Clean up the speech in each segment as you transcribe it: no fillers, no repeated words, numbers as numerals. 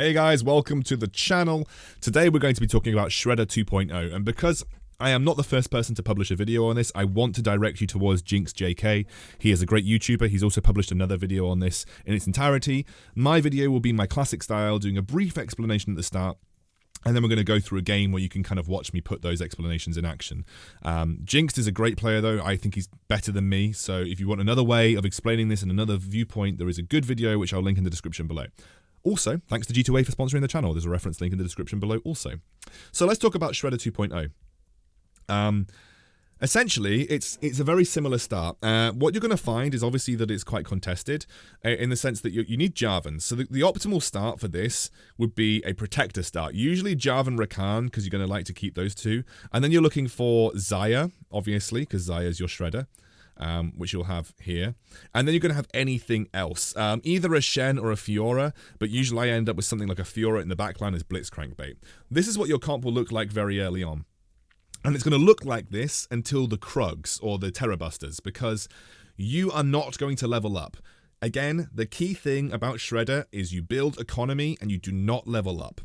Hey guys, welcome to the channel. Today we're going to be talking about Shredder 2.0, and because I am not the first person to publish a video on this, I want to direct you towards Jinx JK. He is a great YouTuber. He's also published another video on this in its entirety. My video will be my classic style, doing a brief explanation at the start, and then we're going to go through a game where you can kind of watch me put those explanations in action. Jinx is a great player though. I think he's better than me. So if you want another way of explaining this and another viewpoint, there is a good video which I'll link in the description below. Also, thanks to G2A for sponsoring the channel. There's a reference link in the description below also. So let's talk about Shredder 2.0. Essentially, it's a very similar start. What you're going to find is obviously that it's quite contested in the sense that you need Jarvan. So the optimal start for this would be a protector start. Usually Jarvan Rakan, because you're going to like to keep those two. And then you're looking for Xayah, obviously, because Xayah is your Shredder. Which you'll have here, and then you're going to have anything else, either a Shen or a Fiora, but usually I end up with something like a Fiora in the backline as Blitzcrank bait. This is what your comp will look like very early on, and it's going to look like this until the Krugs or the Terrabusters, because you are not going to level up. Again, the key thing about Shredder is you build economy and you do not level up.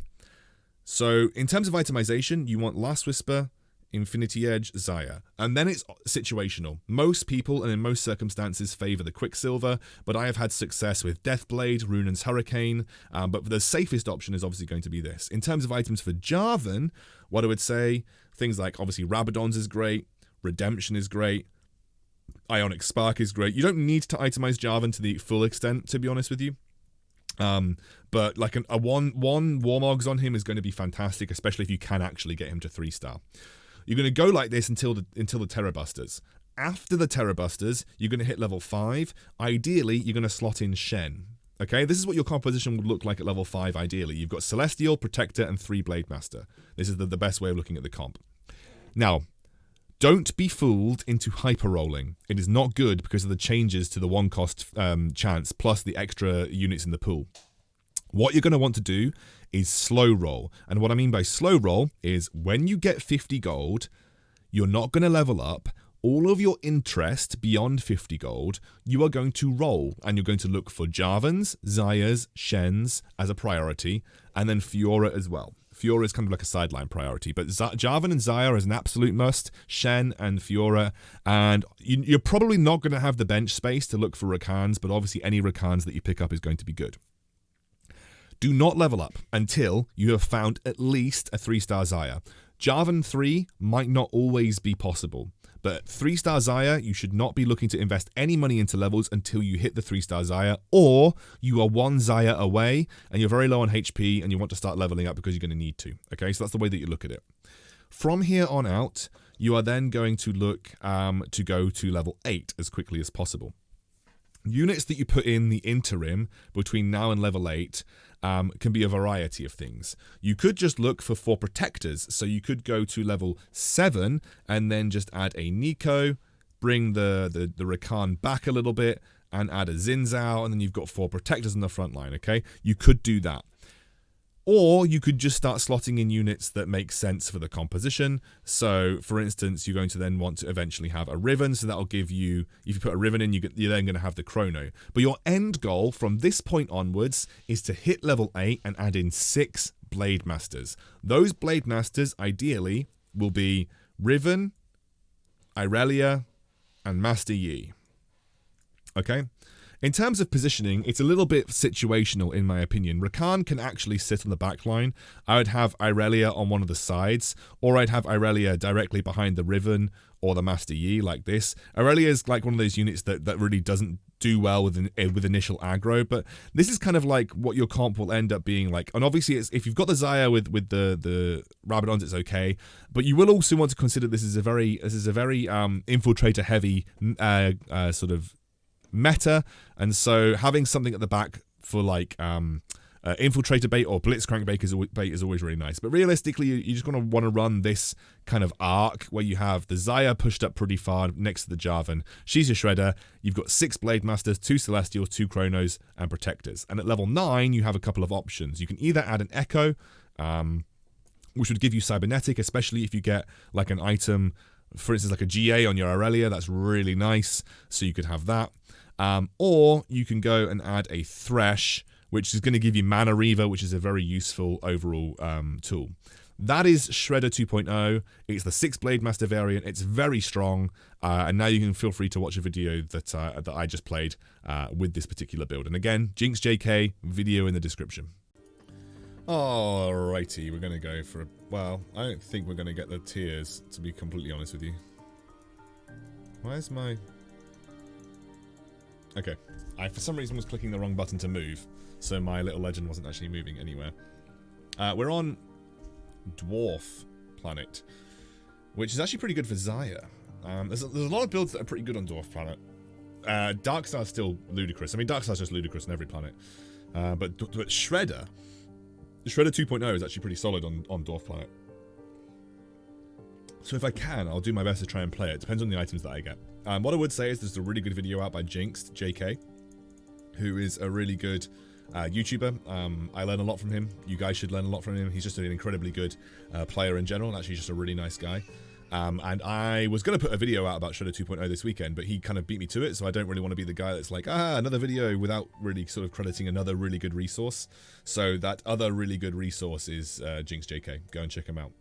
So in terms of itemization, you want Last Whisper, Infinity Edge, Xayah, and then it's situational. Most people and in most circumstances favor the Quicksilver, but I have had success with Deathblade, Runan's Hurricane, but the safest option is obviously going to be this. In terms of items for Jarvan, what I would say, things like obviously Rabadon's is great, Redemption is great, Ionic Spark is great. You don't need to itemize Jarvan to the full extent, to be honest with you. But like a one Warmogs on him is going to be fantastic, especially if you can actually get him to 3-star. You're going to go like this until the Terrabusters. After the Terrabusters, you're going to hit level 5. Ideally, you're going to slot in Shen. Okay, this is what your composition would look like at level 5 ideally. You've got Celestial, Protector, and 3 Blademaster. This is the best way of looking at the comp. Now, don't be fooled into hyper rolling. It is not good because of the changes to the 1-cost chance plus the extra units in the pool. What you're going to want to do is slow roll. And what I mean by slow roll is when you get 50 gold, you're not going to level up. All of your interest beyond 50 gold, you are going to roll. And you're going to look for Jarvans, Xayahs, Shens as a priority, and then Fiora as well. Fiora is kind of like a sideline priority, but Jarvan and Xayah is an absolute must, Shen and Fiora, and you're probably not going to have the bench space to look for Rakans, but obviously any Rakans that you pick up is going to be good. Do not level up until you have found at least a 3-star Xayah. Jarvan 3 might not always be possible, but 3-star Xayah, you should not be looking to invest any money into levels until you hit the 3-star Xayah, or you are 1 Xayah away and you're very low on HP and you want to start leveling up because you're going to need to. Okay, so that's the way that you look at it. From here on out, you are then going to look to go to level 8 as quickly as possible. Units that you put in the interim between now and level 8 can be a variety of things. You could just look for 4 protectors, so you could go to level 7 and then just add a Nico, bring the Rakan back a little bit, and add a Xin Zhao, and then you've got 4 protectors on the front line, okay? You could do that. Or you could just start slotting in units that make sense for the composition. So, for instance, you're going to then want to eventually have a Riven. So that'll give you, if you put a Riven in, you're then going to have the Chrono. But your end goal from this point onwards is to hit level 8 and add in 6 Blademasters. Those Blademasters, ideally, will be Riven, Irelia, and Master Yi. Okay? In terms of positioning, it's a little bit situational in my opinion. Rakan can actually sit on the back line. I would have Irelia on one of the sides, or I'd have Irelia directly behind the Riven or the Master Yi like this. Irelia is like one of those units that really doesn't do well with initial aggro, but this is kind of like what your comp will end up being like. And obviously, if you've got the Xayah with the Rabadons, it's okay, but you will also want to consider this is a very infiltrator heavy sort of meta, and so having something at the back for like infiltrator bait or blitzcrank bait is always really nice. But realistically, you're just going to want to run this kind of arc where you have the Xayah pushed up pretty far next to the Jarvan. She's your Shredder. You've got 6 Blademasters, 2 Celestials, 2 Chronos, and Protectors. And at level 9, you have a couple of options. You can either add an Echo, which would give you Cybernetic, especially if you get like an item, for instance, like a GA on your Irelia. That's really nice. So you could have that. Or you can go and add a Thresh which is going to give you Mana Reaver, which is a very useful overall tool. That is Shredder 2.0. It's the 6 Blademaster variant. It's very strong, and now you can feel free to watch a video that I just played with this particular build. And again, Jinx JK, video in the description. Alrighty, we're going to go for well, I don't think we're going to get the tiers, to be completely honest with you. Where's my... Okay, I for some reason was clicking the wrong button to move, so my little legend wasn't actually moving anywhere. We're on Dwarf Planet, which is actually pretty good for Xayah. There's a lot of builds that are pretty good on Dwarf Planet. Darkstar's still ludicrous. I mean, Darkstar's just ludicrous on every planet. But Shredder 2.0 is actually pretty solid on Dwarf Planet. So if I can, I'll do my best to try and play it. Depends on the items that I get. What I would say is there's a really good video out by Jinx JK, who is a really good YouTuber. I learn a lot from him. You guys should learn a lot from him. He's just an incredibly good player in general, and actually just a really nice guy. And I was going to put a video out about Shredder 2.0 this weekend, but he kind of beat me to it, so I don't really want to be the guy that's like, another video, without really sort of crediting another really good resource. So that other really good resource is Jinx JK. Go and check him out.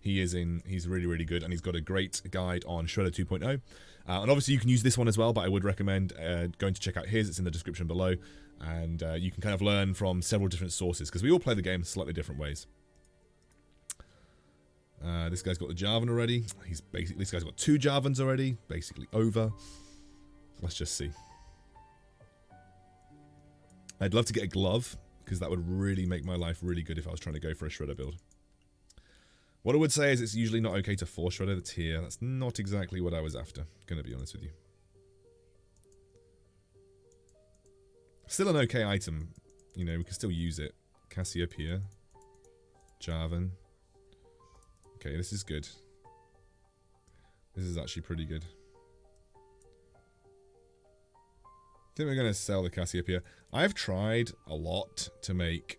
He's really, really good, and he's got a great guide on Shredder 2.0. And obviously you can use this one as well, but I would recommend going to check out his. It's in the description below, and you can kind of learn from several different sources, because we all play the game slightly different ways. This guy's got the Jarvan already. This guy's got 2 Jarvans already, basically over. Let's just see. I'd love to get a glove, because that would really make my life really good if I was trying to go for a Shredder build. What I would say is it's usually not okay to force Shredder the tier. That's not exactly what I was after, gonna be honest with you. Still an okay item. You know, we can still use it. Cassiopeia. Jarvan. Okay, this is good. This is actually pretty good. I think we're going to sell the Cassiopeia. I've tried a lot to make...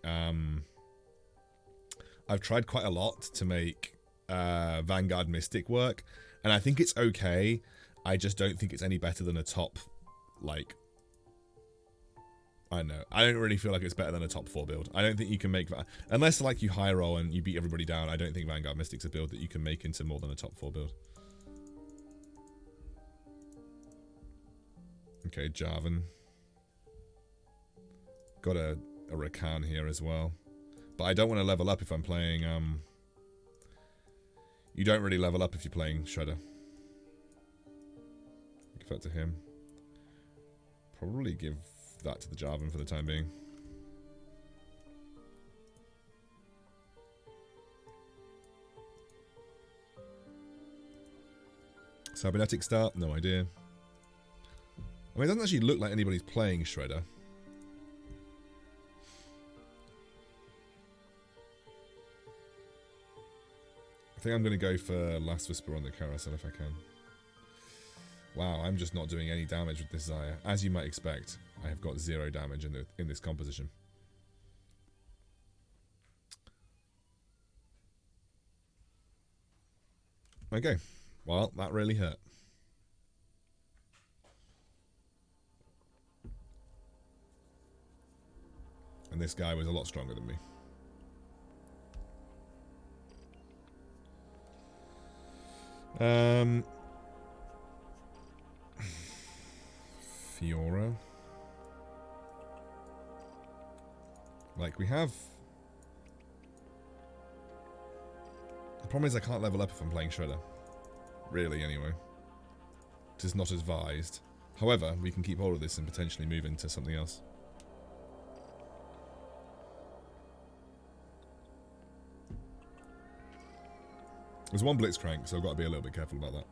I've tried quite a lot to make Vanguard Mystic work, and I think it's okay. I just don't think it's any better than a top, like... I don't know. I don't really feel like it's better than a top 4 build. I don't think you can make that. Unless like you high roll and you beat everybody down, I don't think Vanguard Mystic's a build that you can make into more than a top 4 build. Okay, Jarvan. Got a Rakan here as well. But I don't want to level up if I'm playing... You don't really level up if you're playing Shredder. Give that to him. Probably give... that to the Jarvan for the time being. Cybernetic start? No idea. I mean, it doesn't actually look like anybody's playing Shredder. I think I'm going to go for Last Whisper on the carousel if I can. Wow, I'm just not doing any damage with this Xayah. As you might expect, I have got 0 damage in this composition. Okay, well, that really hurt. And this guy was a lot stronger than me. Fiora. Like, we have... The problem is I can't level up if I'm playing Shredder. Really, anyway. It is not advised. However, we can keep hold of this and potentially move into something else. There's one Blitzcrank, so I've got to be a little bit careful about that.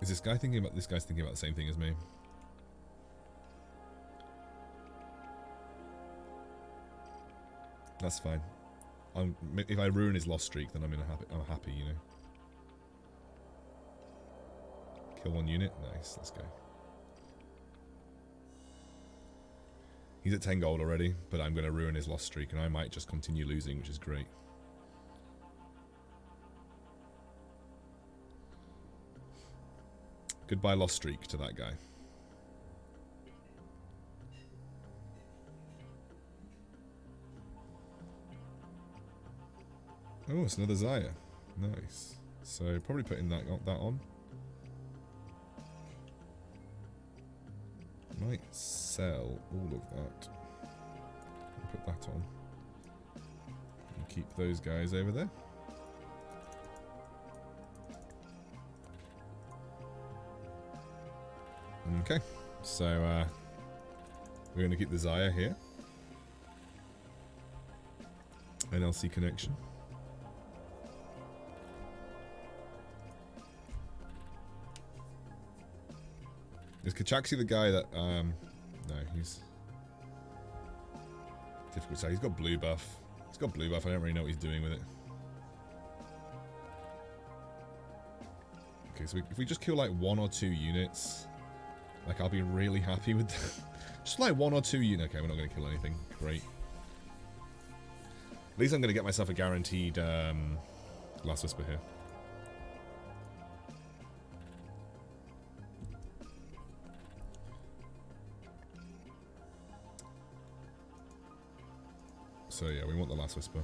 Is this guy thinking about... This guy's thinking about the same thing as me. That's fine. If I ruin his lost streak, then I'm happy, you know. Kill 1 unit. Nice, let's go. He's at 10 gold already, but I'm going to ruin his lost streak, and I might just continue losing, which is great. Goodbye lost streak to that guy. Oh, it's another Xayah. Nice. So probably putting that on. Might sell all of that. Put that on. And keep those guys over there. Okay, so we're going to keep the Xayah here. NLC connection. Is Kachaxi the guy that, no, he's difficult to say. He's got blue buff. He's got blue buff, I don't really know what he's doing with it. Okay, so if we just kill like 1 or 2 units, like I'll be really happy with that. Just like 1 or 2 units. Okay, we're not going to kill anything. Great. At least I'm going to get myself a guaranteed Last Whisper here. So yeah, we want the Last Whisper.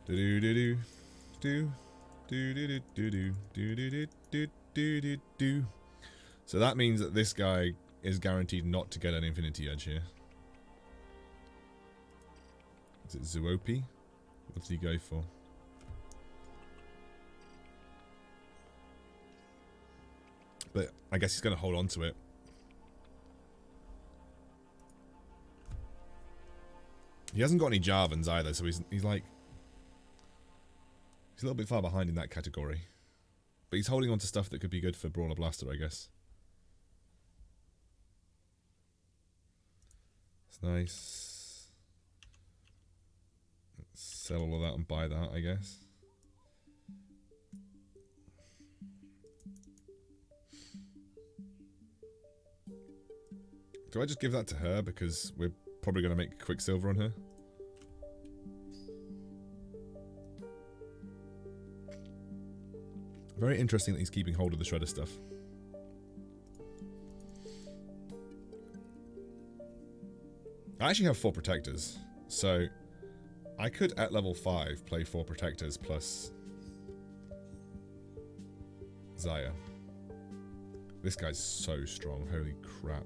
Do do do do do do do do do do do do do do. So that means that this guy is guaranteed not to get an Infinity Edge here. Is it Zuopi? What does he go for? But I guess he's going to hold on to it. He hasn't got any Jarvans either, so he's like... He's a little bit far behind in that category. But he's holding on to stuff that could be good for Brawler Blaster, I guess. It's nice. Let's sell all of that and buy that, I guess. Do I just give that to her because we're probably going to make Quicksilver on her? Very interesting that he's keeping hold of the Shredder stuff. I actually have 4 Protectors, so I could at level 5 play 4 Protectors plus Xayah. This guy's so strong, holy crap.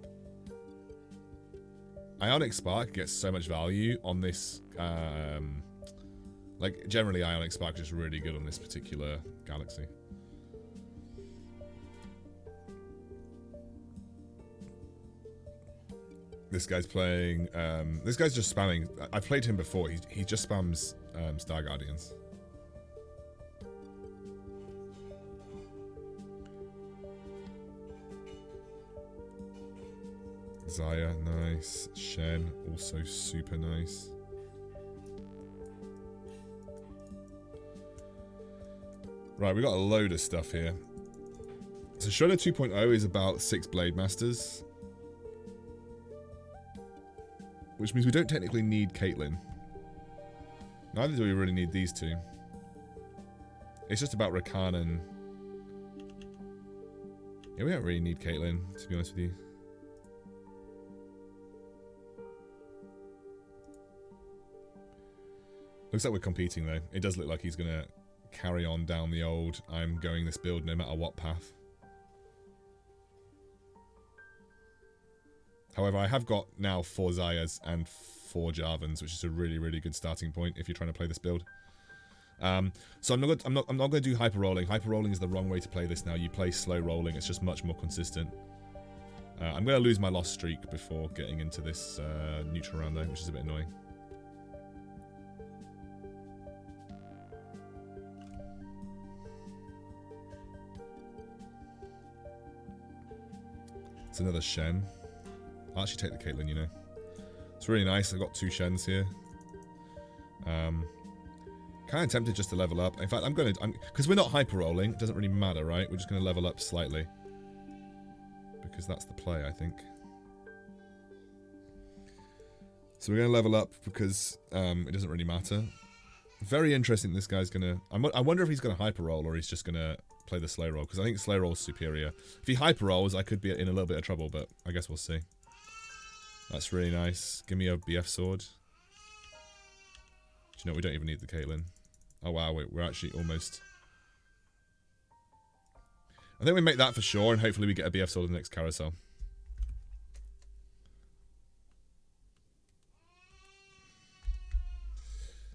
Ionic Spark gets so much value on this, like generally Ionic Spark is just really good on this particular galaxy. This guy's playing, this guy's just spamming, I've played him before, he just spams Star Guardians. Xayah, nice. Shen, also super nice. Right, we got a load of stuff here. So Shredder 2.0 is about 6 Blademasters. Which means we don't technically need Caitlyn. Neither do we really need these two. It's just about Rakan and... Yeah, we don't really need Caitlyn, to be honest with you. Looks like we're competing though. It does look like he's going to carry on down the old I'm going this build no matter what path. However, I have got now 4 Xayahs and 4 Jarvans, which is a really, really good starting point if you're trying to play this build. So I'm not going to do hyper rolling. Hyper rolling is the wrong way to play this now. You play slow rolling. It's just much more consistent. I'm going to lose my lost streak before getting into this neutral round though, which is a bit annoying. It's another Shen. I'll actually take the Caitlyn, you know. It's really nice. I've got 2 Shens here. Kind of tempted just to level up. In fact, because we're not hyper rolling, it doesn't really matter, right? We're just going to level up slightly. Because that's the play, I think. So we're going to level up because it doesn't really matter. Very interesting this guy's going to... I wonder if he's going to hyper roll or he's just going to play the slow roll. Because I think slow roll is superior. If he hyper rolls, I could be in a little bit of trouble, but I guess we'll see. That's really nice. Give me a BF sword. you know, we don't even need the Caitlyn. Oh wow, we're actually almost... I think we make that for sure, and hopefully we get a BF sword in the next carousel.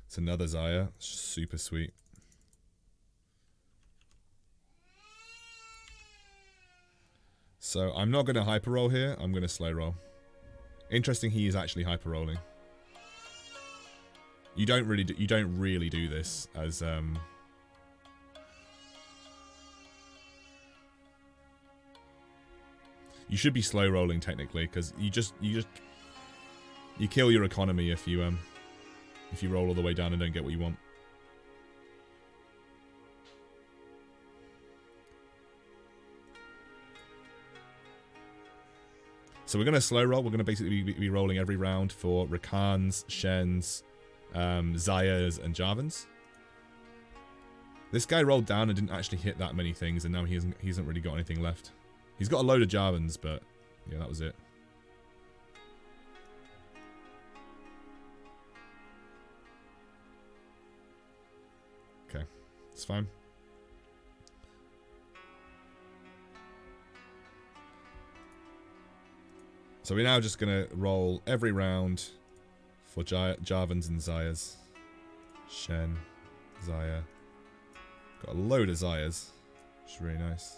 It's another Xayah. Super sweet. So I'm not going to hyper roll here. I'm going to slow roll. Interesting, he is actually hyper rolling. You don't really do this as you should be slow rolling technically, because you kill your economy if you roll all the way down and don't get what you want. So we're going to slow roll. We're going to basically be rolling every round for Rakans, Shens, Xayahs, and Jarvans. This guy rolled down and didn't actually hit that many things, and now he hasn't really got anything left. He's got a load of Jarvans, but yeah, that was it. Okay, it's fine. So we're now just going to roll every round for Jarvans and Xayahs. Shen, Xayah. Got a load of Xayahs, which is really nice.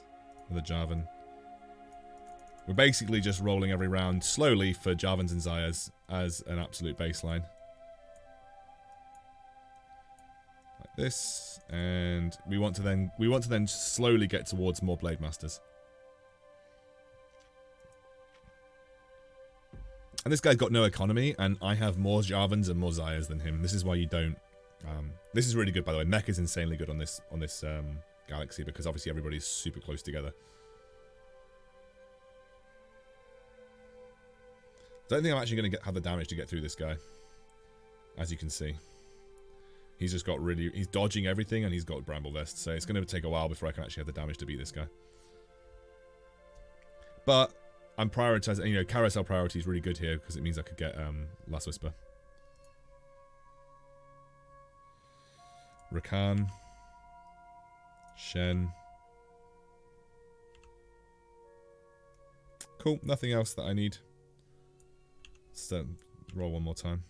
Another Jarvan. We're basically just rolling every round slowly for Jarvans and Xayahs as an absolute baseline. Like this, and we want to then slowly get towards more Blademasters. And this guy's got no economy, and I have more Jarvans and more Xayahs than him. This is why you don't. This is really good, by the way. Mech is insanely good on this galaxy, because obviously everybody's super close together. Don't think I'm actually going to have the damage to get through this guy. As you can see, he's just got he's dodging everything, and he's got Bramble Vest, so it's going to take a while before I can actually have the damage to beat this guy. But I'm prioritizing, you know, carousel priority is really good here because it means I could get Last Whisper. Rakan. Shen. Cool, nothing else that I need. Let's roll one more time.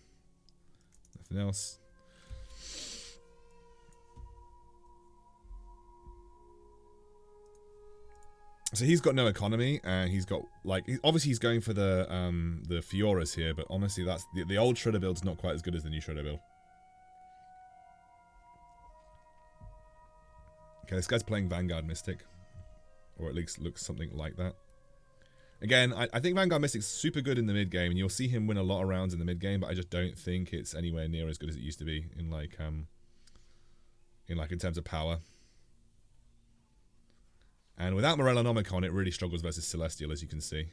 Nothing else. So he's got no economy, and he's got, like, obviously he's going for the Fioras here, but honestly, that's the old Shredder build's not quite as good as the new Shredder build. Okay, this guy's playing Vanguard Mystic, or at least looks something like that. Again, I think Vanguard Mystic's super good in the mid game, and you'll see him win a lot of rounds in the mid game, but I just don't think it's anywhere near as good as it used to be in in terms of power. And without Morellonomicon, it really struggles versus Celestial, as you can see.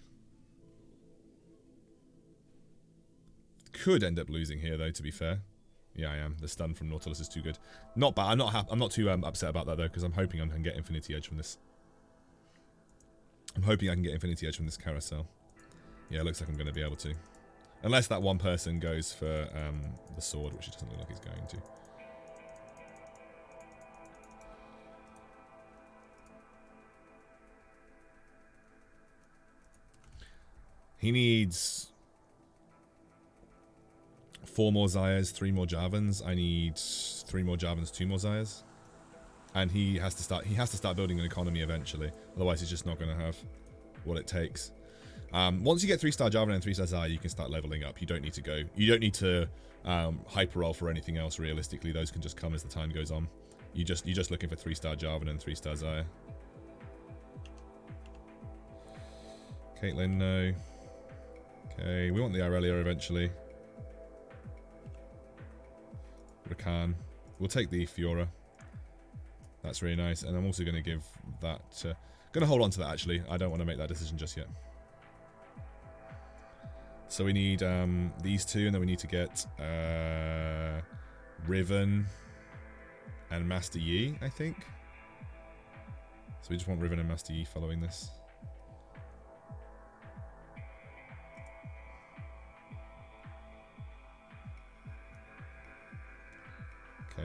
Could end up losing here, though, to be fair. Yeah, I am. The stun from Nautilus is too good. Not bad. I'm not too upset about that, though, because I'm hoping I can get Infinity Edge from this. I'm hoping I can get Infinity Edge from this carousel. Yeah, it looks like I'm going to be able to. Unless that one person goes for the sword, which it doesn't look like he's going to. He needs 4 more Xayahs, 3 more Jarvans. I need 3 more Jarvans, 2 more Xayahs. And he has to start building an economy eventually. Otherwise he's just not going to have what it takes. Once you get 3-star Jarvan and 3-star Xayah, you can start leveling up. You don't need to hyper roll for anything else realistically. Those can just come as the time goes on. You're just looking for 3-star Jarvan and 3-star Xayah. Caitlyn, no. Okay, we want the Aurelia eventually. Rakan. We'll take the Fiora. That's really nice. And I'm also going to give that... going to hold on to that, actually. I don't want to make that decision just yet. So we need these two, and then we need to get Riven and Master Yi, I think. So we just want Riven and Master Yi following this.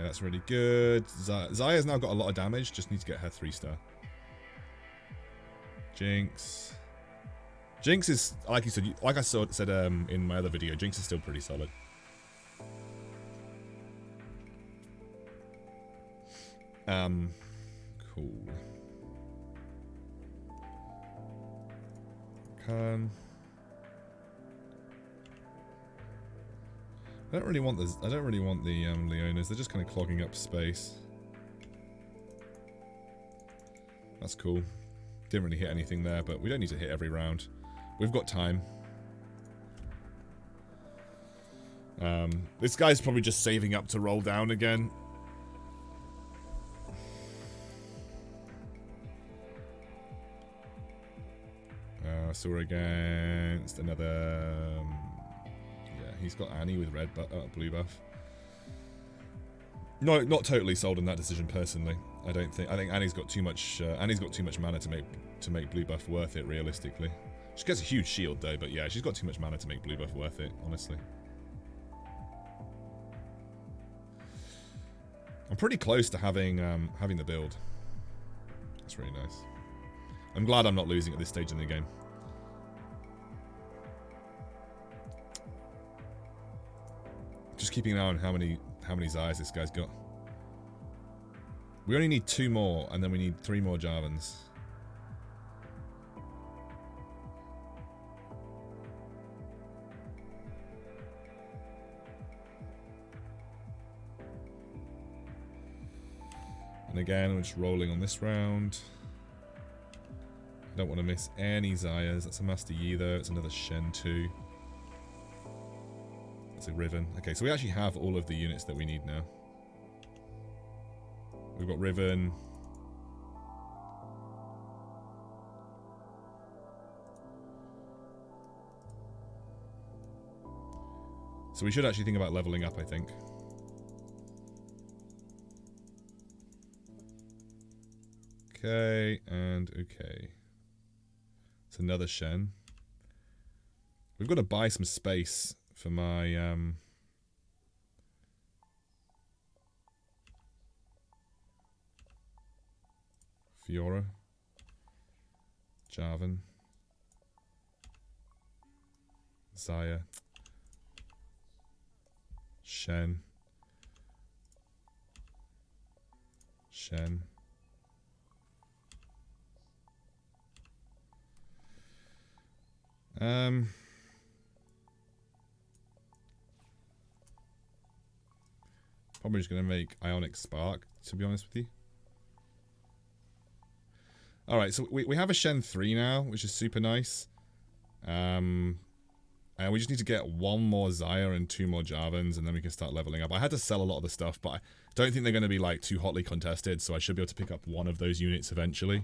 That's really good. Zaya's now got a lot of damage. Just need to get her 3-star. Jinx. Jinx is, like you said, like I said in my other video, Jinx is still pretty solid. Cool. I don't really want the Leonas. They're just kind of clogging up space. That's cool. Didn't really hit anything there, but we don't need to hit every round. We've got time. This guy's probably just saving up to roll down again. So we're against another... yeah, he's got Annie with red blue buff. No, not totally sold on that decision personally. I don't think. I think Annie's got too much. Annie's got too much mana to make blue buff worth it. Realistically, she gets a huge shield though. But yeah, she's got too much mana to make blue buff worth it. Honestly, I'm pretty close to having the build. That's really nice. I'm glad I'm not losing at this stage in the game. Just keeping an eye on how many Zayas this guy's got. We only need 2 more, and then we need 3 more Jarvans. And again, we're just rolling on this round. I don't want to miss any Zayas. That's a Master Yi though. It's another Shen 2. It's a Riven. Okay, so we actually have all of the units that we need now. We've got Riven. So we should actually think about leveling up, I think. Okay, and okay. It's another Shen. We've got to buy some space for my Fiora, Jarvan, Zaya, Shen, probably just going to make Ionic Spark, to be honest with you. Alright, so we have a Shen 3 now, which is super nice. And we just need to get 1 more Zaya and 2 more Jarvans, and then we can start leveling up. I had to sell a lot of the stuff, but I don't think they're going to be like too hotly contested, so I should be able to pick up 1 of those units eventually.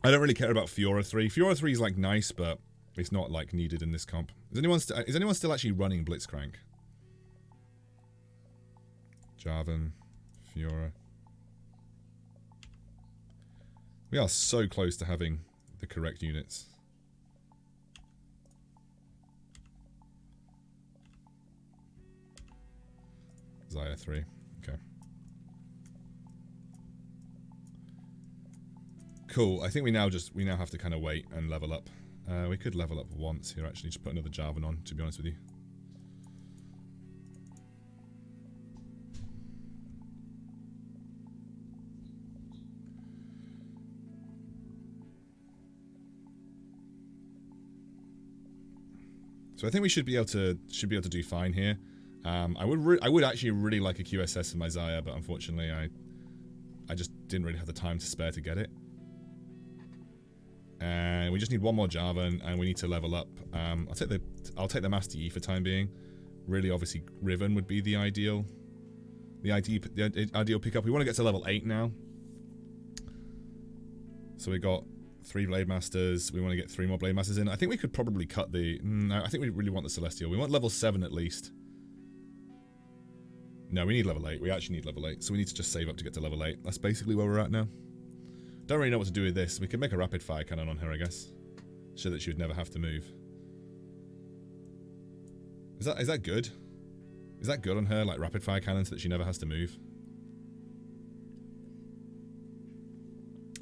I don't really care about Fiora 3. Fiora 3 is like nice, but it's not like needed in this comp. Is anyone still actually running Blitzcrank? Jarvan, Fiora. We are so close to having the correct units. Zaya 3. Okay. Cool. I think we now have to kind of wait and level up. We could level up once here actually. Just put another Jarvan on, to be honest with you. So I think we should be able to do fine here. I would actually really like a QSS in my Zaya, but unfortunately I just didn't really have the time to spare to get it. And we just need 1 more Jarvan, and we need to level up. I'll take the Master Yi for time being. Really, obviously, Riven would be the ideal pickup. We want to get to level 8 now. So we got 3 Blademasters. We want to get 3 more Blademasters in. I think we could probably cut the... No, I think we really want the Celestial. We want level 7 at least. No, we need level 8. We actually need level 8. So we need to just save up to get to level 8. That's basically where we're at now. Don't really know what to do with this. We could make a rapid fire cannon on her, I guess. So that she would never have to move. Is that good? Is that good on her, like rapid fire cannon, so that she never has to move?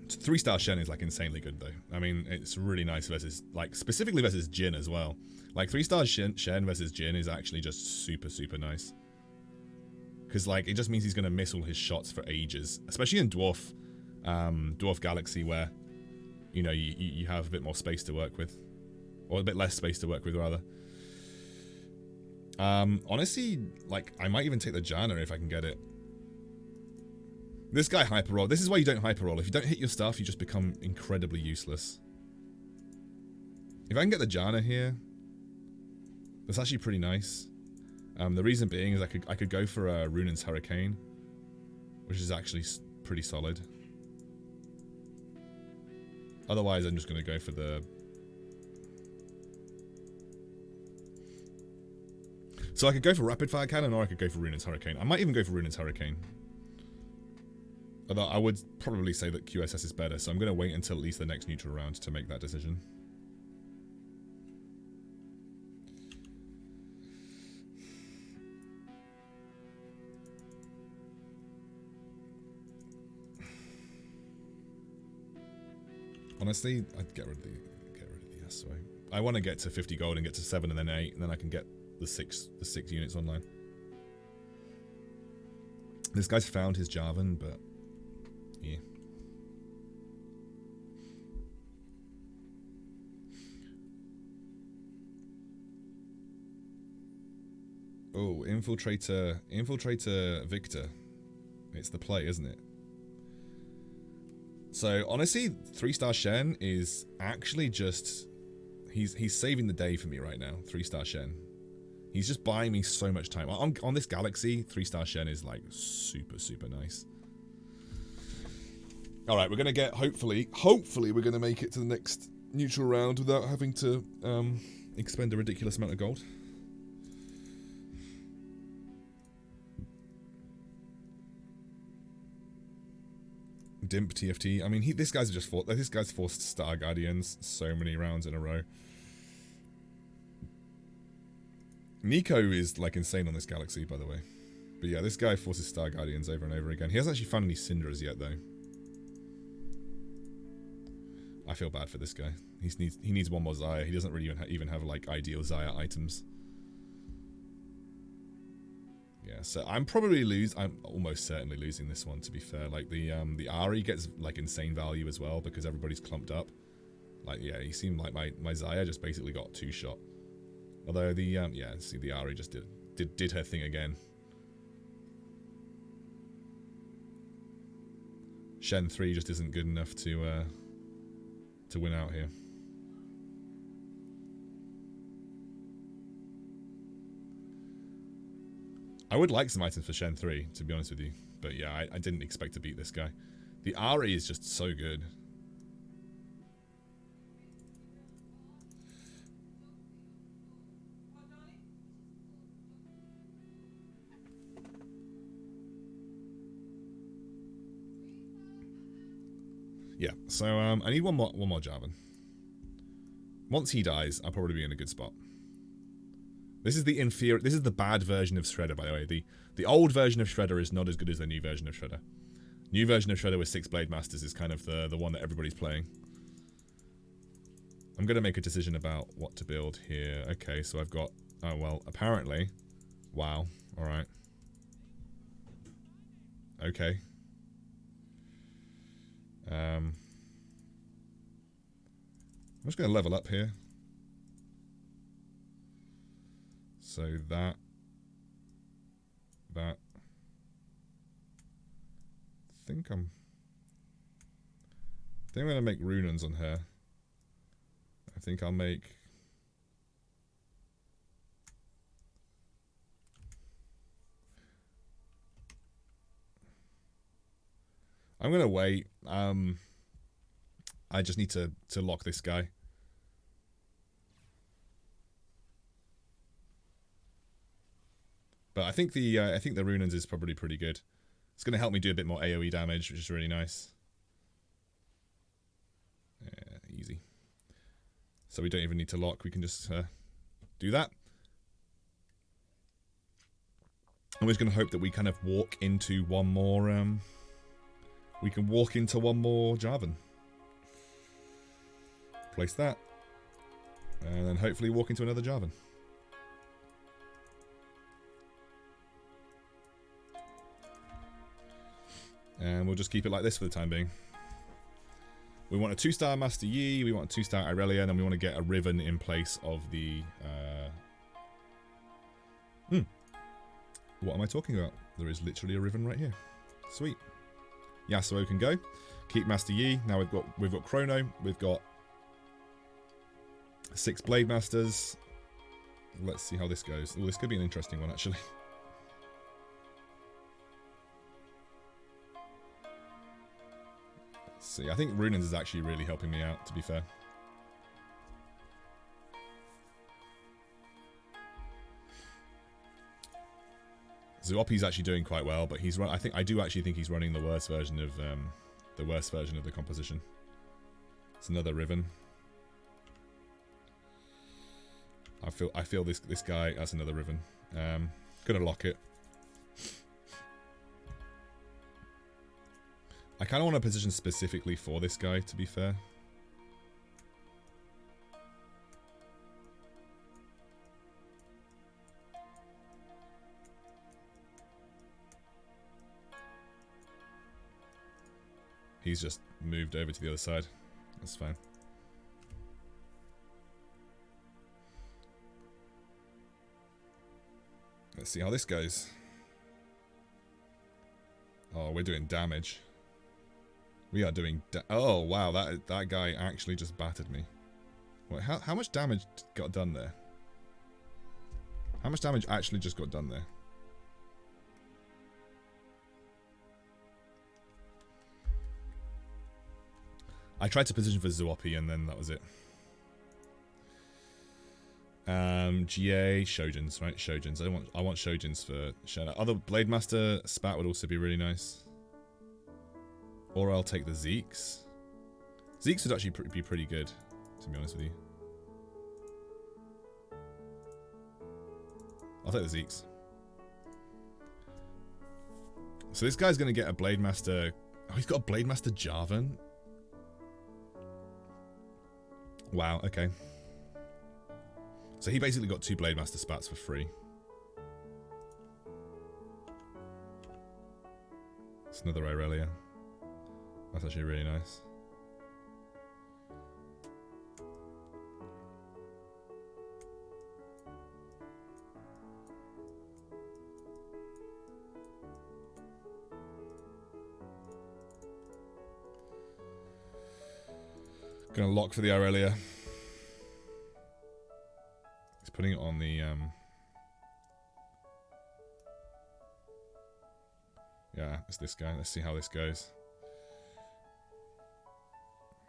3-star Shen is like insanely good though. I mean, it's really nice versus, like, specifically versus Jhin as well. Like 3-star Shen versus Jhin is actually just super, super nice. Because like, it just means he's going to miss all his shots for ages. Especially in Dwarf Galaxy, where, you know, you have a bit more space to work with. Or a bit less space to work with, rather. Honestly, like, I might even take the Janna if I can get it. This guy hyper roll. This is why you don't hyper roll. If you don't hit your stuff, you just become incredibly useless. If I can get the Janna here, that's actually pretty nice. The reason being is I could go for a Runan's Hurricane, which is actually pretty solid. Otherwise, I'm just going to go for the... So I could go for Rapid Fire Cannon, or I could go for Runan's Hurricane. I might even go for Runan's Hurricane. Although I would probably say that QSS is better, so I'm going to wait until at least the next neutral round to make that decision. Honestly, I'd get rid of the SOA. I want to get to 50 gold and get to 7 and then 8, and then I can get the six units online. This guy's found his Jarvan, but yeah. Oh, Infiltrator Victor. It's the play, isn't it? So honestly, 3-star Shen is actually just he's saving the day for me right now. 3-star Shen. He's just buying me so much time. On this galaxy, 3-star Shen is like super, super nice. Alright, we're gonna get hopefully we're gonna make it to the next neutral round without having to expend a ridiculous amount of gold. Dimp TFT. I mean, this guy's forced Star Guardians so many rounds in a row. Nico is like insane on this galaxy, by the way. But yeah, this guy forces Star Guardians over and over again. He hasn't actually found any Syndras yet, though. I feel bad for this guy. He needs one more Xayah. He doesn't really even have like ideal Xayah items. Yeah, so I'm almost certainly losing this one, to be fair. Like the Ahri gets like insane value as well because everybody's clumped up. Like, yeah, he seemed like my Xayah just basically got 2-shot. Although the yeah, see, the Ahri just did her thing again. Shen 3 just isn't good enough to win out here. I would like some items for Shen 3, to be honest with you. But yeah, I didn't expect to beat this guy. The Ahri is just so good. Yeah, so I need one more Jarvan. Once he dies, I'll probably be in a good spot. This is the bad version of Shredder, by the way. The old version of Shredder is not as good as the new version of Shredder. New version of Shredder with 6 Blademasters is kind of the one that everybody's playing. I'm going to make a decision about what to build here. Okay, so I've got... Oh, well, apparently... Wow. Alright. Okay. I'm just going to level up here. So that. I think I'm going to make Runans on her. I think I'll make... I'm going to wait. I just need to lock this guy. But I think the Runans is probably pretty good. It's going to help me do a bit more AoE damage, which is really nice. Yeah, easy. So we don't even need to lock. We can just do that. I'm just going to hope that we kind of walk into one more... we can walk into one more Jarvan. Place that. And then hopefully walk into another Jarvan. And we'll just keep it like this for the time being. We want a 2-star Master Yi, we want a 2-star Irelia, and then we want to get a Riven in place of the... What am I talking about? There is literally a Riven right here. Sweet. Yasuo can go. Keep Master Yi. Now we've got Chrono. We've got 6 Blademasters. Let's see how this goes. Oh, this could be an interesting one, actually. Let's see. I think Runans is actually really helping me out, to be fair. Zuopi's actually doing quite well, but he's I do actually think he's running the worst version of the composition. It's another Riven. I feel this guy as another Riven. Gonna lock it. I kind of want to position specifically for this guy, to be fair. He's just moved over to the other side. That's fine. Let's see how this goes. Oh, we're doing damage. We are doing oh, wow, that guy actually just battered me. Wait, how much damage got done there? How much damage actually just got done there? I tried to position for Zuopi and then that was it. GA Shojins, right? Shojins. I want Shojins for shout out. Other Blademaster spat would also be really nice. Or I'll take the Zeeks. Zeeks would actually be pretty good, to be honest with you. I'll take the Zeeks. So this guy's going to get a Blademaster... Oh, he's got a Blademaster Jarvan? Wow, okay. So he basically got 2 Blademaster spats for free. It's another Irelia. That's actually really nice. Gonna lock for the Irelia. He's putting it on the yeah, it's this guy. Let's see how this goes.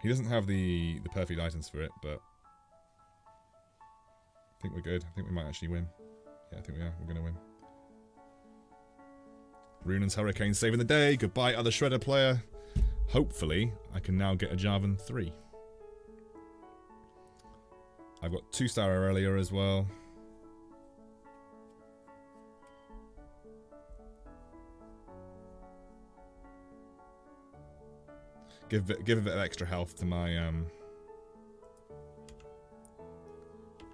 He doesn't have the perfect items for it, but I think we're good. I think we might actually win. Yeah, I think we are. We're gonna win. Runan's Hurricane saving the day. Goodbye, other Shredder player. Hopefully, I can now get a Jarvan 3. I've got 2-star Irelia as well. Give a bit of extra health to my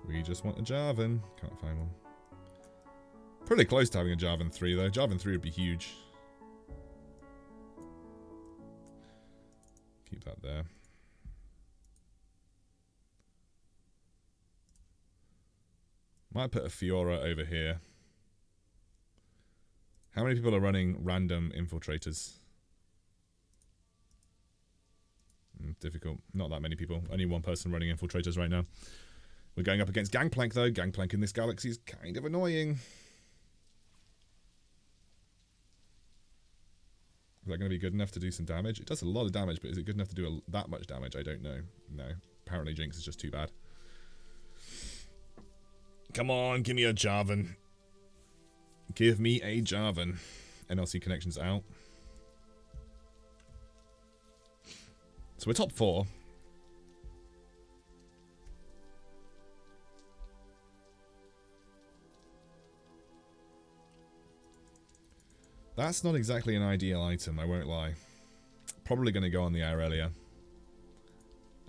we just want a Jarvan. Can't find one. Pretty close to having a Jarvan 3 though. Jarvan 3 would be huge. Keep that there. Might put a Fiora over here. How many people are running random infiltrators? Difficult. Not that many people. Only one person running infiltrators right now. We're going up against Gangplank though. Gangplank in this galaxy is kind of annoying. Is that going to be good enough to do some damage? It does a lot of damage, but is it good enough to do that much damage? I don't know. No. Apparently Jinx is just too bad. Come on, give me a Jarvan. Give me a Jarvan. NLC connections out. So we're top 4. That's not exactly an ideal item, I won't lie. Probably going to go on the Aurelia.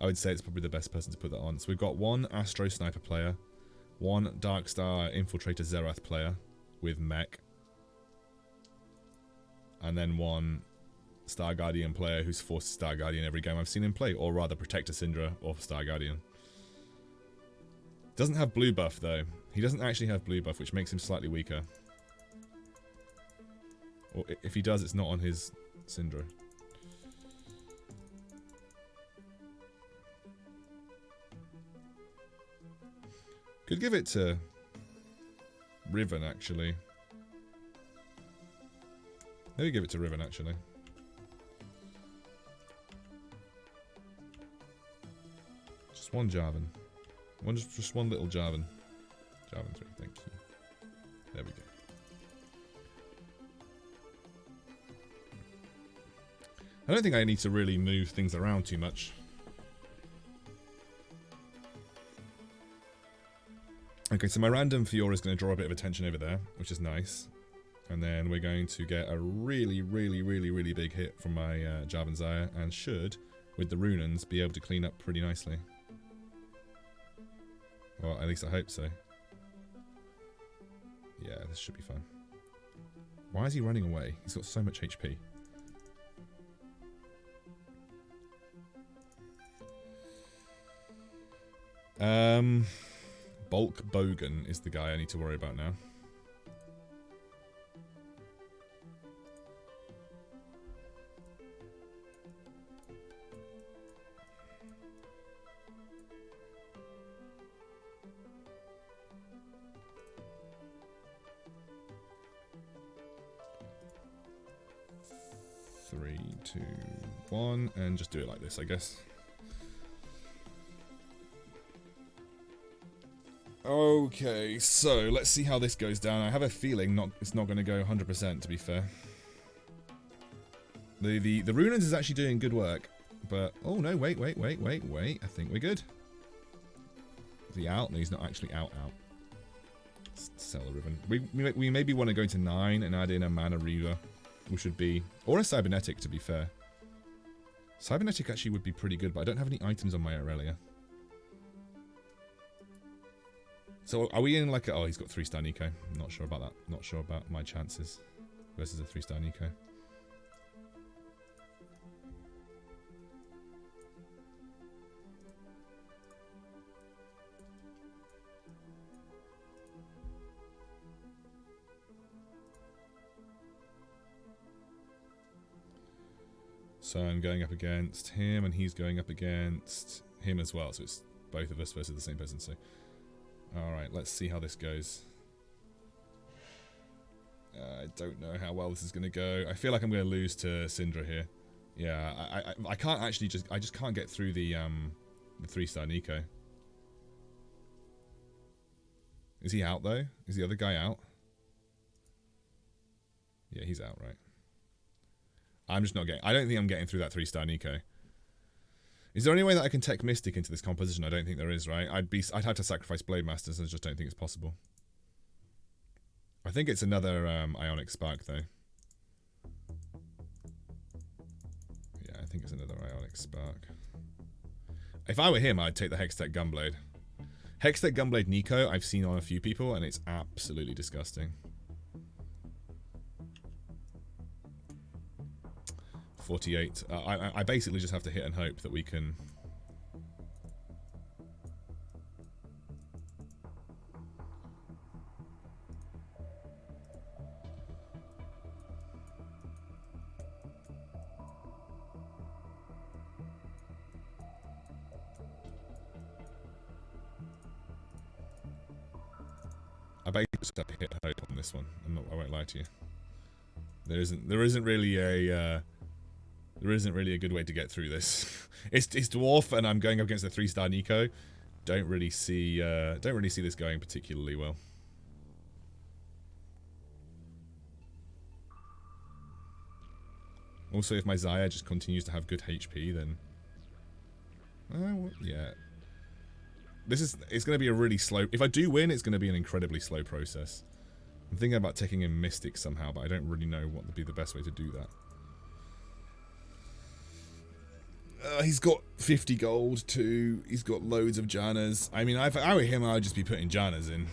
I would say it's probably the best person to put that on. So we've got one Astro Sniper player, one Darkstar Infiltrator Zerath player with mech, and then one Star Guardian player who's forced Star Guardian every game I've seen him play, or rather Protector Syndra or Star Guardian. Doesn't have blue buff though. He doesn't actually have blue buff, which makes him slightly weaker. Or if he does, it's not on his Syndra. Could give it to Riven, actually. Maybe give it to Riven, actually. Just one Jarvan. Just one little Jarvan. Jarvan 3, thank you. There we go. I don't think I need to really move things around too much. Okay, so my random Fiora is going to draw a bit of attention over there, which is nice. And then we're going to get a really big hit from my Jarvan Zaya, and should, with the Runans, be able to clean up pretty nicely. Well, at least I hope so. Yeah, this should be fine. Why is he running away? He's got so much HP. Bulk Bogan is the guy I need to worry about now. Three, two, one, and just do it like this, I guess. Okay, so let's see how this goes down. I have a feeling it's not going to go 100%, to be fair. The Runans is actually doing good work, but oh no, wait. I think we're good. Is he out? No, he's not actually out. Sell the Riven. We maybe want to go to 9 and add in a Mana Reaver, which should be, or a Cybernetic, to be fair. Cybernetic actually would be pretty good, but I don't have any items on my Aurelia. So are we in like a... Oh, he's got 3-star Nico. Not sure about that. Not sure about my chances versus a 3-star Nico. So I'm going up against him, and he's going up against him as well. So it's both of us versus the same person. So... Alright, let's see how this goes. I don't know how well this is going to go. I feel like I'm going to lose to Syndra here. Yeah, I can't actually just... I just can't get through the 3-star Nico. Is he out, though? Is the other guy out? Yeah, he's out, right. I'm just not getting... I don't think I'm getting through that 3-star Nico. Is there any way that I can tech Mystic into this composition? I don't think there is, right? I'd have to sacrifice Blademasters, and I just don't think it's possible. I think it's another Ionic Spark, though. Yeah, I think it's another Ionic Spark. If I were him, I'd take the Hextech Gunblade. Hextech Gunblade Nico, I've seen on a few people, and it's absolutely disgusting. 48. I basically just have to hit and hope that we can... I basically just have to hit and hope on this one. I won't lie to you. There isn't really a good way to get through this. It's dwarf, and I'm going up against a 3-star Nico. Don't really see this going particularly well. Also, if my Zaya just continues to have good HP, then yeah. It's going to be a really slow... If I do win, it's going to be an incredibly slow process. I'm thinking about taking in Mystic somehow, but I don't really know what would be the best way to do that. He's got 50 gold too. He's got loads of Jannas. I mean, if I were him, I would just be putting Jannas in.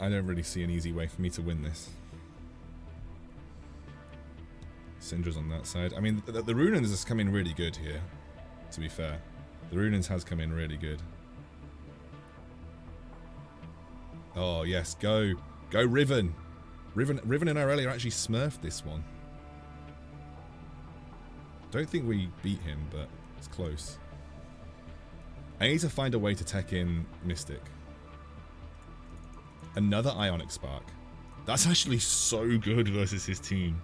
I don't really see an easy way for me to win this. Syndra's on that side. I mean, the Runins has come in really good here, to be fair. The Runins has come in really good. Oh, yes, go. Go Riven. Riven and Aurelia actually smurfed this one. Don't think we beat him, but it's close. I need to find a way to tech in Mystic. Another Ionic Spark. That's actually so good versus his team.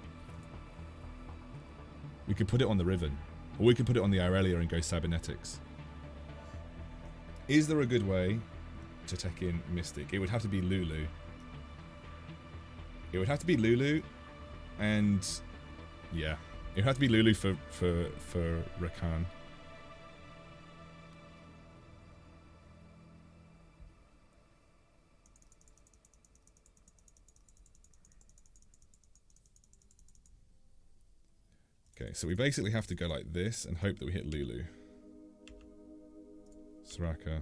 We could put it on the Riven. Or we could put it on the Aurelia and go Cybernetics. Is there a good way to tech in Mystic? It would have to be Lulu. It would have to be Lulu. And yeah. It would have to be Lulu for Rakan. Okay, so we basically have to go like this and hope that we hit Lulu. Soraka.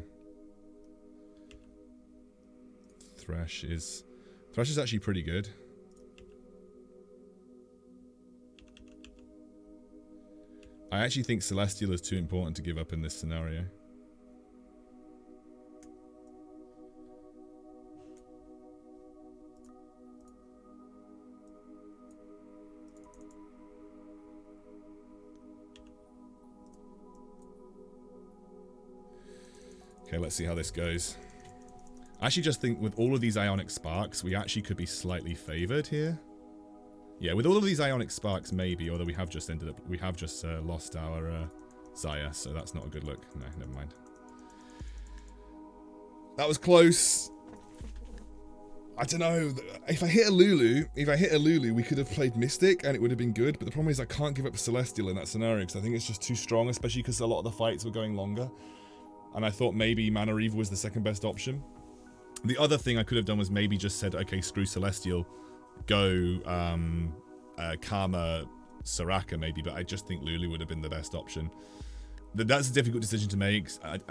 Thresh is actually pretty good. I actually think Celestial is too important to give up in this scenario. Okay, let's see how this goes. I actually just think with all of these Ionic Sparks, we actually could be slightly favored here. Yeah, with all of these Ionic Sparks, maybe, although we have just lost our Xayah, so that's not a good look. No, never mind. That was close. I don't know. If I hit a Lulu, we could have played Mystic and it would have been good, but the problem is I can't give up Celestial in that scenario because I think it's just too strong, especially because a lot of the fights were going longer. And I thought maybe Mana Reaver was the second best option. The other thing I could have done was maybe just said, okay, screw Celestial, go Karma, Soraka maybe, but I just think Lulu would have been the best option. That's a difficult decision to make.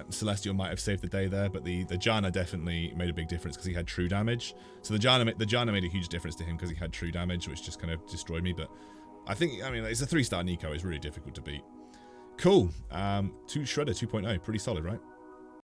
Celestial might have saved the day there, but the Janna definitely made a big difference because he had true damage. So the Janna made a huge difference to him because he had true damage, which just kind of destroyed me. But I mean, it's a 3-star Nico. It's really difficult to beat. Cool. Shredder 2.0. Pretty solid, right?